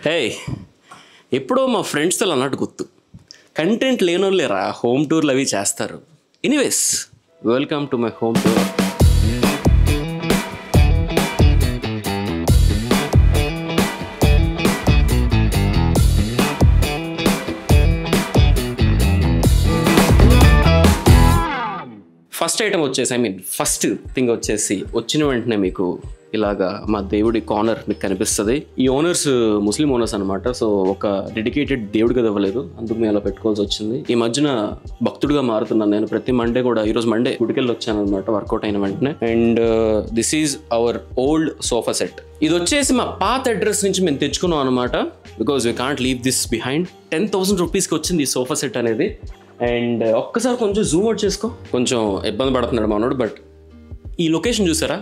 హే, ఎప్పుడో మా ఫ్రెండ్స్తో అన్నట్టు గుర్తు, కంటెంట్ లేనోళ్ళేరా హోమ్ టూర్లు అవి చేస్తారు. Anyways, welcome to my home tour. First item వచ్చేసి ఫస్ట్ థింగ్ వచ్చేసి వచ్చిన వెంటనే మీకు ఇలాగా మా దేవుడి కార్నర్ మీకు కనిపిస్తుంది. ఈ ఓనర్స్ ముస్లిం ఓనర్స్ అనమాట. సో ఒక డెడికేటెడ్ దేవుడి గది ఇవ్వలేదు, అందుకు మేము అలా పెట్టుకోవాల్సి వచ్చింది. ఈ మధ్యన భక్తుడిగా మారుతున్నాను నేను. ప్రతి మండే కూడా, ఈరోజు మండే గుడికెళ్ళి వచ్చాను అనమాట వర్కౌట్ అయిన వెంటనే. And this is our old sofa set. ఇది వచ్చేసి మా పాత అడ్రస్ నుంచి మేము తెచ్చుకున్నాం అనమాట. Because we can't leave this behind. 10,000 రూపీస్కి వచ్చింది ఈ సోఫా సెట్ అనేది. అండ్ ఒక్కసారి కొంచెం జూమ్ అవుట్ చేసుకో. కొంచెం ఇబ్బంది పడుతున్నాడు మనోడు. బట్ ఈ లొకేషన్ చూసారా,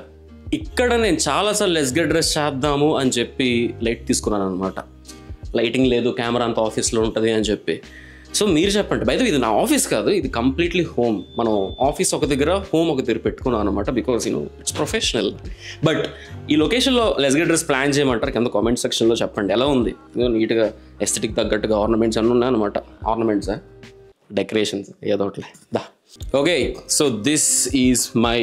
ఇక్కడ నేను చాలాసార్లు లెస్గా డ్రెస్ చేద్దాము అని చెప్పి లైట్ తీసుకున్నాను అనమాట. లైటింగ్ లేదు, కెమెరా అంతా ఆఫీస్లో ఉంటుంది అని చెప్పి. సో మీరు చెప్పండి. బై ద వే, ఇది నా ఆఫీస్ కాదు, ఇది కంప్లీట్లీ హోమ్. మనం ఆఫీస్ ఒక దగ్గర, హోమ్ ఒక దగ్గర పెట్టుకున్నాం అనమాట. Because it's professional. బట్ ఈ లొకేషన్లో లెస్గా డ్రెస్ ప్లాన్ చేయమంటారు, కింద కామెంట్ సెక్షన్లో చెప్పండి ఎలా ఉంది. నీట్గా ఎస్థెటిక్ తగ్గట్టుగా ఆర్నమెంట్స్ అన్నీ ఉన్నాయి అనమాట. ఆర్నమెంట్సా, డెకరేషన్స్, ఏదో ఒకటి దా. Okay, so this is my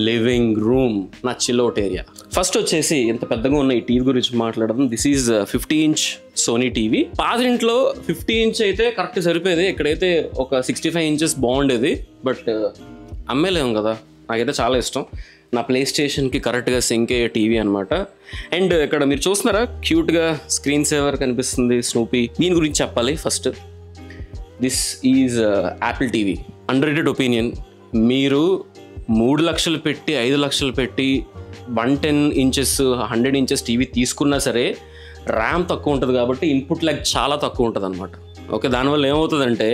living room, నా చిల్అవుట్ ఏరియా. ఫస్ట్ వచ్చేసి ఎంత పెద్దగా ఉన్న ఈ టీవీ గురించి మాట్లాడదాం. This is 50 inch Sony TV. పాత ఇంట్లో 50 ఇంచ్ అయితే కరెక్ట్ సరిపోయేది. ఇక్కడైతే ఒక 65 ఇంచెస్ బాగుండేది. బట్ అమ్మేలేము కదా, నాకైతే చాలా ఇష్టం. నా ప్లే స్టేషన్కి కరెక్ట్గా సింక్ అయ్యే టీవీ అనమాట. అండ్ ఇక్కడ మీరు చూస్తున్నారా, క్యూట్గా స్క్రీన్ సేవర్ కనిపిస్తుంది, స్నూపీ. దీని గురించి చెప్పాలి first. This is Apple TV. Underrated opinion. మీరు 3 లక్షలు పెట్టి, 5 లక్షలు పెట్టి 110 ఇంచెస్ 100 ఇంచెస్ టీవీ తీసుకున్నా సరే ర్యామ్ తక్కువ ఉంటుంది కాబట్టి ఇన్పుట్ ల్యాగ్ చాలా తక్కువ ఉంటుంది అనమాట. ఓకే, దానివల్ల ఏమవుతుందంటే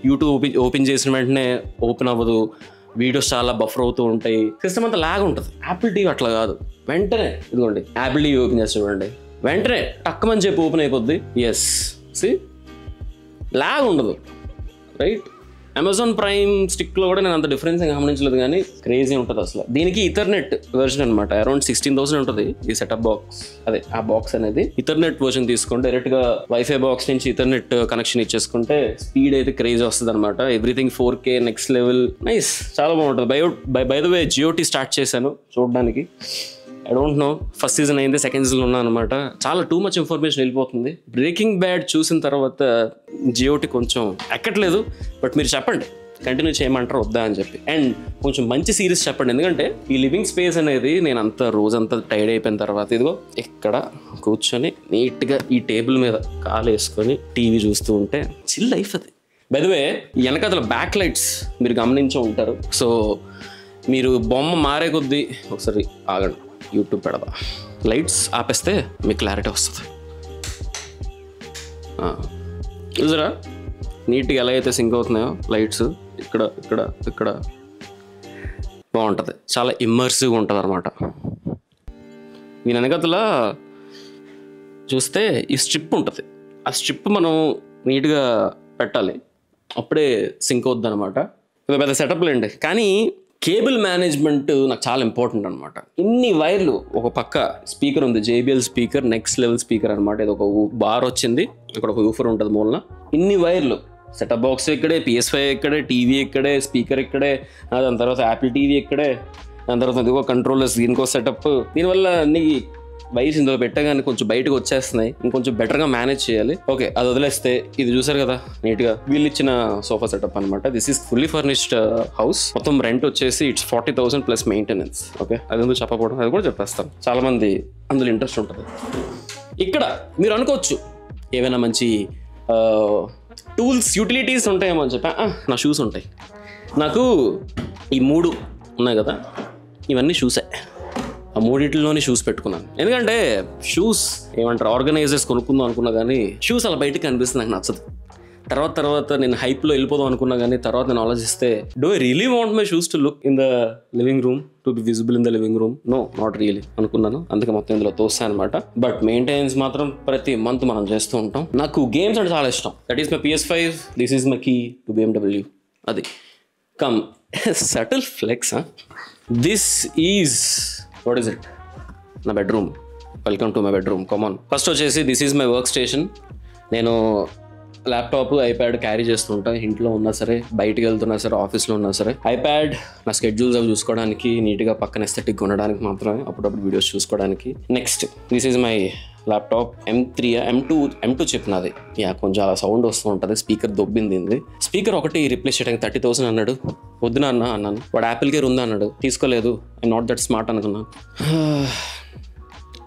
యూట్యూబ్ ఓపెన్ చేసిన వెంటనే ఓపెన్ అవ్వదు, వీడియోస్ చాలా బఫర్ అవుతూ ఉంటాయి, సిస్టమ్ అంతా ల్యాగ్ ఉంటుంది. యాపిల్ టీవీ అట్లా కాదు. వెంటనే ఇదిగోండి, యాపిల్ టీవీ ఓపెన్ చేసి చూడండి, వెంటనే టక్కమని చెప్పి ఓపెన్ అయిపోద్ది. ఎస్, సి ల్యాగ్ ఉండదు, రైట్? అమెజాన్ ప్రైమ్ స్టిక్లో కూడా నేను అంత డిఫరెన్స్ గమనించలేదు, కానీ క్రేజీ ఉంటుంది అసలు. దీనికి ఇథర్నెట్ వెర్షన్ అనమాట. అరౌండ్ 16,000 ఉంటుంది ఈ సెటప్ బాక్స్. అదే ఆ బాక్స్ అనేది ఇథర్నెట్ వెర్షన్ తీసుకుంటే డైరెక్ట్గా వైఫై బాక్స్ నుంచి ఇథర్నెట్ కనెక్షన్ ఇచ్చేసుకుంటే స్పీడ్ అయితే క్రేజీ వస్తుంది అనమాట. Everything 4K next level, nice, చాలా బాగుంటుంది. బై ద వే, జియోటీ స్టార్ట్ చేశాను చూడడానికి. I don't know, first season అయింది, సెకండ్ సీజన్ ఉన్నా అనమాట. చాలా టూ మచ్ ఇన్ఫర్మేషన్ వెళ్ళిపోతుంది. బ్రేకింగ్ బ్యాడ్ చూసిన తర్వాత జియోటి కొంచెం ఎక్కట్లేదు. బట్ మీరు చెప్పండి, కంటిన్యూ చేయమంటారు వద్దా అని చెప్పి. అండ్ కొంచెం మంచి సిరీస్ చెప్పండి, ఎందుకంటే ఈ లివింగ్ స్పేస్ అనేది నేను అంత రోజంతా టైర్డ్ అయిపోయిన తర్వాత ఇదిగో ఇక్కడ కూర్చొని నీట్గా ఈ టేబుల్ మీద కాలు వేసుకొని టీవీ చూస్తూ ఉంటే చిల్ లైఫ్ అది. బై ద వే, వెనకాల బ్యాక్ లైట్స్ మీరు గమనించే ఉంటారు. సో మీరు బొమ్మ మారే కొద్దీ ఒకసారి ఆగండి, యూట్యూబ్ పెడదా, లైట్స్ ఆపేస్తే మీకు క్లారిటీ వస్తుంది. చూసారా నీట్గా ఎలా అయితే సింక్ అవుతున్నాయో లైట్స్, ఇక్కడ ఇక్కడ ఇక్కడ బాగుంటుంది. చాలా ఇమ్మర్సివ్గా ఉంటుంది అనమాట. దీని వెనకతల చూస్తే ఈ స్ట్రిప్ ఉంటుంది. ఆ స్ట్రిప్ మనం నీట్గా పెట్టాలి, అప్పుడే సింక్ అవుద్ది అనమాట. పెద్ద సెటప్లు అండి. కానీ కేబుల్ మేనేజ్మెంట్ నాకు చాలా ఇంపార్టెంట్ అనమాట. ఇన్ని వైర్లు, ఒక పక్క స్పీకర్ ఉంది, JBL speaker, next level speaker అనమాట. ఇది ఒక బార్ వచ్చింది, ఇక్కడ ఒక యూఫర్ ఉంటుంది మూలన. ఇన్ని వైర్లు, సెటప్ బాక్స్ ఇక్కడే, PS5 ఇక్కడే, టీవీ ఇక్కడే, స్పీకర్ ఇక్కడే, దాని తర్వాత యాపిల్ టీవీ ఇక్కడే, దాని తర్వాత ఇదిగో కంట్రోలర్స్, దీనికో సెటప్. దీనివల్ల అన్ని వైర్స్ ఇందులో పెట్టగానే కొంచెం బయటకు వచ్చేస్తున్నాయి. ఇంకొంచెం బెటర్గా మేనేజ్ చేయాలి. ఓకే, అది వదిలేస్తే ఇది చూసారు కదా నీట్గా వీళ్ళు ఇచ్చిన సోఫా సెటప్ అనమాట. This is fully furnished house. మొత్తం రెంట్ వచ్చేసి ఇట్స్ 40,000 ప్లస్ మెయింటెనెన్స్. ఓకే, అది ఎందుకు చెప్పకూడదు, అది కూడా చెప్పేస్తాం. చాలా మంది అందులో ఇంట్రెస్ట్ ఉంటుంది. ఇక్కడ మీరు అనుకోవచ్చు ఏమైనా మంచి టూల్స్, యూటిలిటీస్ ఉంటాయేమో అని చెప్పి. నా షూస్ ఉంటాయి. నాకు ఈ 3 ఉన్నాయి కదా, ఇవన్నీ షూసే. ఆ 3 షూస్ పెట్టుకున్నాను. ఎందుకంటే షూస్ ఏమంటారు, ఆర్గనైజర్స్ కొనుక్కుందాం అనుకున్నా కానీ షూస్ అలా బయటకు కనిపిస్తుంది, నాకు నచ్చదు. తర్వాత నేను హైప్లో వెళ్ళిపోదాం అనుకున్నా కానీ తర్వాత నేను ఆలోచిస్తే, do I really want my shoes to look in the living room, to be visible in the living room? No, not really అనుకున్నాను. అందుకే మొత్తం ఇందులో తోస్తాను అనమాట. బట్ మెయింటెనెన్స్ మాత్రం ప్రతి మంత్ మనం చేస్తూ ఉంటాం. నాకు గేమ్స్ అంటే చాలా ఇష్టం. That is my PS5. This is my key to BMW. అది come subtle flex. This is, what is it, నా bedroom. Welcome to my bedroom. Come on. First వచ్చేసి this is my work station. నేను laptop iPad carry చేస్తుంటాను. ఇంట్లో ఉన్నా సరే, బయటికి వెళ్తున్నా సరే, ఆఫీస్లో ఉన్నా సరే. ఐప్యాడ్ నా స్కెడ్యూల్స్ అవి చూసుకోవడానికి, నీట్గా పక్కన ఎస్థెటిక్గా ఉండడానికి మాత్రమే, అప్పుడప్పుడు వీడియోస్ చూసుకోవడానికి. Next this is my laptop. M2 chip నాది. కొంచెం అలా సౌండ్ వస్తూ ఉంటుంది. స్పీకర్ దొబ్బింది. స్పీకర్ ఒకటి రీప్లేస్ చేయడానికి 30,000 అన్నాడు. వద్దున అన్నాను. వాడు యాపిల్ కేర్ ఉందా అన్నాడు. తీసుకోలేదు. ఐ నాట్ దట్ స్మార్ట్ అనుకున్నాను.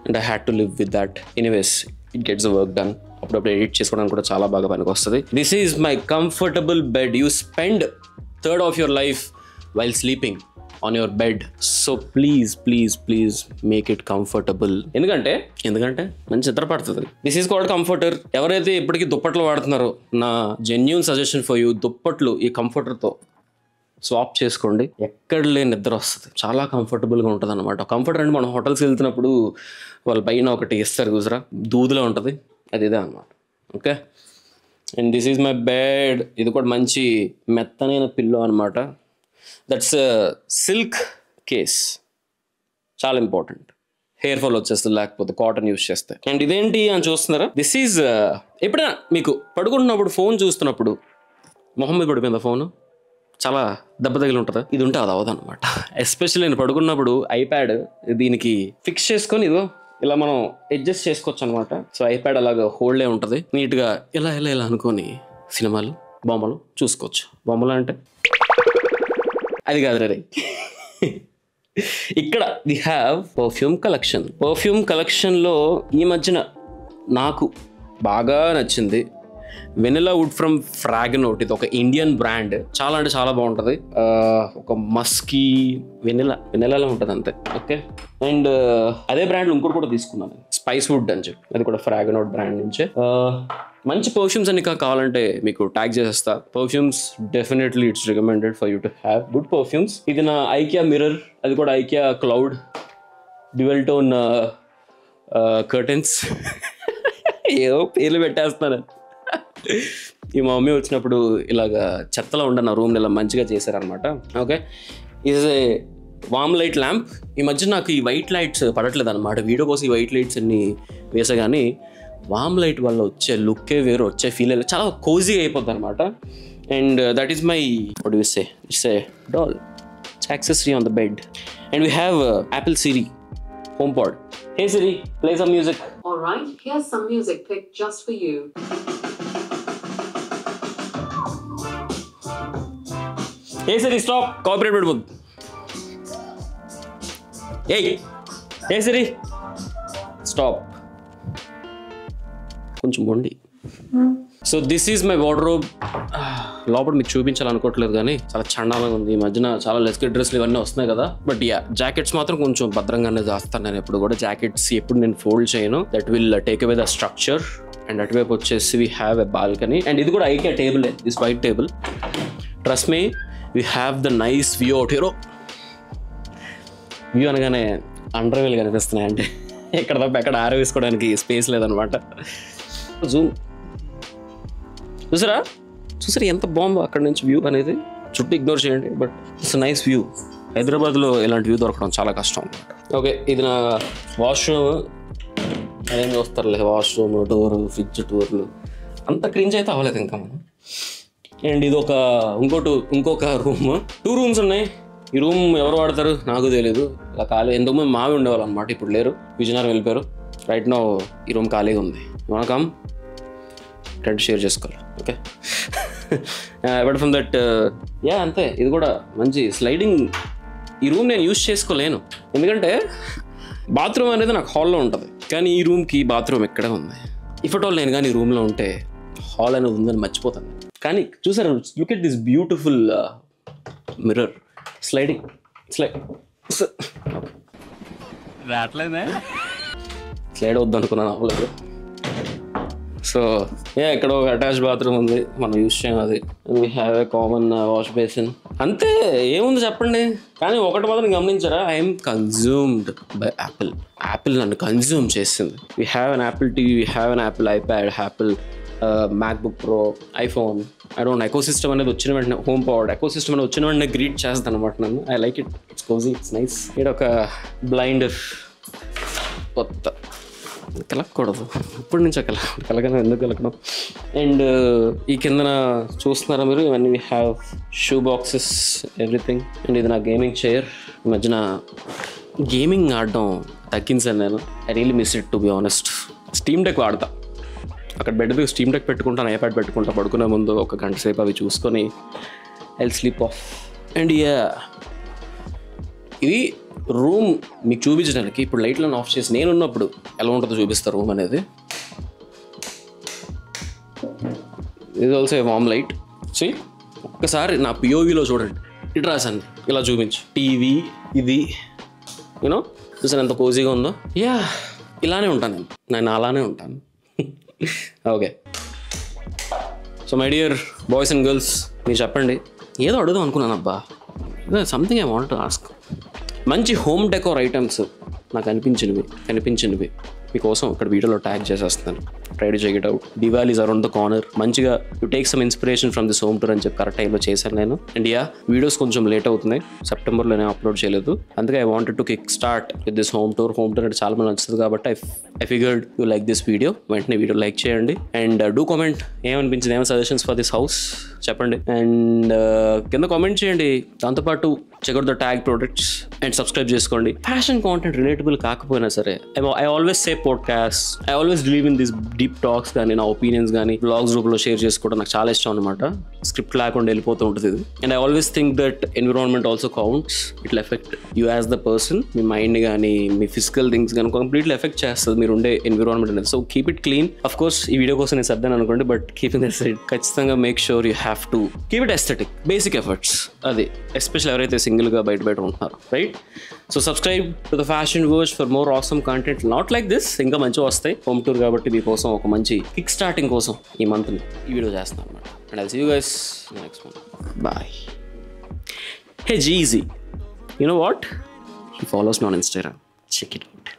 And I had to live with that. Anyways, it gets the work done. అప్పుడప్పుడు ఎడిట్ చేసుకోవడానికి కూడా చాలా బాగా పనికి వస్తుంది. This is my comfortable bed. You spend third of your life while sleeping on your bed. So please make it comfortable. ఎందుకంటే మంచి నిద్ర పడుతుంది. This is called comforter. ఎవరైతే ఇప్పటికీ దుప్పట్లు వాడుతున్నారో, నా జెన్యూన్ సజెషన్ ఫర్ యూ, దుప్పట్లు ఈ కంఫర్టర్తో స్వాప్ చేసుకోండి. ఎక్కడ లేని నిద్ర వస్తుంది. చాలా కంఫర్టబుల్గా ఉంటుంది అనమాట. కంఫర్టర్ అంటే మనం హోటల్స్కి వెళ్తున్నప్పుడు వాళ్ళ పైన ఒకటి ఇస్తారు చూసారా, దూదులో ఉంటుంది, అది ఇదే అనమాట. Okay, and this is my bed. ఇది కూడా మంచి మెత్తనైన పిల్లో అనమాట. That's silk case. చాలా ఇంపార్టెంట్. హెయిర్ ఫాల్ వచ్చేస్తుంది లేకపోతే కాటన్ యూస్ చేస్తే. అండ్ ఇదేంటి అని చూస్తున్నారా, దిస్ ఈజ్ ఎప్పుడైనా మీకు పడుకుంటున్నప్పుడు ఫోన్ చూస్తున్నప్పుడు మొహం మీద పడిపోయిందా ఫోను, చాలా దెబ్బ తగిలి ఉంటుంది. ఇది ఉంటే అది అవ్వదు అనమాట. ఎస్పెషల్లీ నేను పడుకున్నప్పుడు ఐప్యాడ్ దీనికి ఫిక్స్ చేసుకొని ఇదిగో ఇలా మనం అడ్జస్ట్ చేసుకోవచ్చు అనమాట. సో ఐప్యాడ్ అలాగ హోల్డే ఉంటుంది. నీట్గా ఇలా అనుకొని సినిమాలు, బొమ్మలు చూసుకోవచ్చు. బొమ్మలు అంటే అది కాదు రే. ఇక్కడ we have perfume collection. Perfume కలెక్షన్లో ఈ మధ్యన నాకు బాగా నచ్చింది వెనిలా వుడ్ ఫ్రమ్ ఫ్రాగనోట్. ఇది ఒక ఇండియన్ బ్రాండ్. చాలా అంటే చాలా బాగుంటుంది. ఒక మస్కీ వెనిలాలో ఉంటుంది అంతే. ఓకే, అండ్ అదే బ్రాండ్ ఇంకోటి కూడా తీసుకున్నాను, స్పైస్ వుడ్ అని చెప్పి. అది కూడా ఫ్రాగనోట్ బ్రాండ్ నుంచే. మంచి పర్ఫ్యూమ్స్ అని కావాలంటే మీకు ట్యాగ్ చేసేస్తా. Perfumes definitely it's recommended for you to have good perfumes. ఇది నా ఐకియా మిర్రర్. అది కూడా IKEA cloud dual tone curtains. ఏదో పేర్లు పెట్టేస్తాను. ఈ మా మమ్మీ వచ్చినప్పుడు ఇలాగా చెత్తలో ఉండే నా రూమ్ని ఇలా మంచిగా చేశారనమాట. ఓకే, ఇది వామ్ లైట్ ల్యాంప్. ఈ మధ్య నాకు ఈ వైట్ లైట్స్ పడట్లేదు అనమాట. వీడియో కోసం ఈ వైట్ లైట్స్ అన్ని వేసా, కానీ వామ్ లైట్ వల్ల వచ్చే లుక్కే వేరు, వచ్చే ఫీల్ చాలా కోజీ అయిపోద్ది అనమాట. And that is my what do you say, it's a doll. It's accessory on the bed. And we have Apple Siri home pod. Hey Siri, play some music. All right, here's some music picked just for you. Hey Siri, stop. Copyright bedbook. Hey Siri, stop. కొంచెం మొండి. So this is my wardrobe. లోపల మీకు చూపించాలనుకోవట్లేదు కానీ చాలా చండాలంగా ఉంది. ఈ మధ్యన చాలా లెస్కెట్ డ్రెస్లు ఇవన్నీ వస్తున్నాయి కదా. బట్ జాకెట్స్ మాత్రం కొంచెం భద్రంగానే చేస్తాను నేను ఎప్పుడు కూడా. జాకెట్స్ ఎప్పుడు నేను ఫోల్డ్ చేయను. That will take away the structure. And అటువైపు వచ్చేసి we have a balcony. And ఇది కూడా IKEA table, this white table. Trust me, we have the nice view out here. View అనగానే అండర్ వేలు కనిపిస్తున్నాయి. అంటే ఎక్కడ తప్ప ఎక్కడ ఆరవేసుకోవడానికి స్పేస్ లేదనమాట. జూమ్ చూసారా ఎంత బాగుందో అక్కడ నుంచి వ్యూ అనేది. చుట్టూ ఇగ్నోర్ చేయండి, బట్ ఇట్స్ నైస్ వ్యూ. హైదరాబాద్లో ఇలాంటి వ్యూ దొరకడం చాలా కష్టం అనమాట. ఓకే, ఇది నా వాష్రూమ్. అదేం చూస్తారులే, వాష్రూమ్, డోర్, ఫ్రిడ్జ్, డోర్లు అంత క్లీన్ అయితే అవ్వలేదు ఇంకా మనం. అండ్ ఇది ఇంకొక రూమ్. 2 రూమ్స్ ఉన్నాయి. ఈ రూమ్ ఎవరు వాడతారు నాకు తెలియదు. ఇలా ఖాళీ ఎంతోమంది మావి ఉండేవాళ్ళు అనమాట, ఇప్పుడు లేరు, విజయనగరం వెళ్ళిపోయారు. రైట్ నౌ ఈ రూమ్ ఖాళీగా ఉంది. కమ్ రెంట్ షేర్ చేసుకోవాలి. ఓకే, అపార్ట్ ఫ్రమ్ దట్ అంతే. ఇది కూడా మంచి స్లైడింగ్. ఈ రూమ్ నేను యూజ్ చేసుకోలేను, ఎందుకంటే బాత్రూమ్ అనేది నాకు హాల్లో ఉంటుంది, కానీ ఈ రూమ్కి బాత్రూమ్ ఎక్కడే ఉంది. ఇఫ్ అట్ ఆల్ నేను కానీ ఈ రూమ్లో ఉంటే హాల్ అనేది ఉందని మర్చిపోతాను. కానీ చూసారు, look at this beautiful mirror. Sliding రావట్లేదే, స్లైడ్ వద్దు అనుకున్నాను, అవ్వలేదు. సో ఇక్కడ ఒక అటాచ్ బాత్రూమ్ ఉంది, మనం యూజ్ చేయం అది. We have a common wash basin. అంతే, ఏముంది చెప్పండి. కానీ ఒకటి మాత్రం గమనించారా, ఐఎమ్ కన్జ్యూమ్డ్ బై యాపిల్ నన్ను కన్జ్యూమ్ చేసింది. We have an apple TV, we have an apple iPad, Apple MacBook pro, iPhone. I don't eco system అనేది వచ్చిన వెంటనే, హోమ్ పవర్డ్ ఎకో సిస్టమ్ అనేది వచ్చిన వెంటనే గ్రీట్ చేస్తాను అనమాట నన్ను. I like it, it's cosy, it's nice. ఇక్కడ ఒక బ్లైండ్ కొత్త కలగకూడదు, ఇప్పటి నుంచో కలగను, ఎందుకు కలగడం. అండ్ ఈ కిందన చూస్తున్నారా మీరు, ఇవన్నీ we have shoe boxes, everything. And ఇది నా గేమింగ్ చైర్. ఈ మధ్యన గేమింగ్ ఆడడం తగ్గించాను నేను. I really miss it to be honest. Steam deck వాడతా, అక్కడ బెడ్ మీద స్టీమ్ డెక్ పెట్టుకుంటాను, ఐప్యాడ్ పెట్టుకుంటా, పడుకునే ముందు ఒక గంట సేపు అవి చూసుకొని ఐ స్లీప్ ఆఫ్. అండ్ ఇది రూమ్ మీకు చూపించడానికి ఇప్పుడు లైట్లను ఆఫ్ చేసి నేనున్నప్పుడు ఎలా ఉంటుందో చూపిస్తా రూమ్ అనేది. ఇది also a warm light. See ఒక్కసారి నా పిఓవిలో చూడండి, ఇటు రాసాను ఇలా చూపించు. టీవీ ఇది యూనో చూసాను ఎంత కోజీగా ఉందో. యా ఇలానే ఉంటాను నేను అలానే ఉంటాను. Okay, so my dear boys and girls, మీరు చెప్పండి, ఏదో అడుగుదాం అనుకున్నాను అబ్బా, something I want to ask. మంచి హోమ్ డెకోర్ ఐటమ్స్ నాకు కనిపించినవి మీకోసం ఇక్కడ వీడియోలో ట్యాగ్ చేసేస్తాను. Try to check it out. Diwali is around the corner. మంచిగా you take some inspiration from this home tour అని చెప్పి కరెక్ట్ టైంలో చేశాను నేను. అండ్ వీడియోస్ కొంచెం లేట్ అవుతున్నాయి, సెప్టెంబర్లో నేను అప్లోడ్ చేయలేదు. అందుకే I wanted to kick start with this home tour అంటే చాలా మంది నచ్చుతుంది కాబట్టి I figured you like this video. వెంటనే వీడియో లైక్ చేయండి అండ్ డూ కామెంట్ ఏమనిపించింది, ఏమైనా సజెషన్స్ ఫర్ దిస్ హౌస్ చెప్పండి. అండ్ కింద కామెంట్ చేయండి. దాంతోపాటు check out the tag products and subscribe చేసుకోండి. ఫ్యాషన్ కాంటెంట్ రిలేటబుల్ కాకపోయినా సరే, I always say podcast, I always believe in this deep talks కానీ నా ఒపీనియన్స్ కానీ బ్లాగ్స్ రూపంలో షేర్ చేసుకోవడం నాకు చాలా ఇష్టం అనమాట. స్క్రిప్ట్ లేకుండా వెళ్ళిపోతూ ఉంటుంది ఇది. And I always think that environment also counts. It affect you as the person. మీ మైండ్ కానీ మీ ఫిజికల్ థింగ్స్ కానీ కంప్లీట్లీ ఎఫెక్ట్ చేస్తుంది మీరు ఉండే ఎన్విరాన్మెంట్ అనేది. So keep it clean. Of course ఈ వీడియో కోసం నేను సర్దాను అనుకోండి, but keep in the side ఖచ్చితంగా make sure you have to keep it aesthetic. Basic efforts అది, ఎస్పెషల్ ఎవరైతే సింగిల్గా బయట ఉంటున్నారు, right? So subscribe to the fashion verge for more awesome content not like this. ఇంకా మంచిగా వస్తాయి హోమ్ టూర్ కాబట్టి మీకోసం ఒక మంచి కిక్ స్టార్టింగ్ కోసం ఈ మంత్ని ఈ వీడియో చేస్తున్నాను అనమాట. And I'll see you guys next month. Bye. Hey జీజీ, you know what? He follows me on Instagram. Check it out.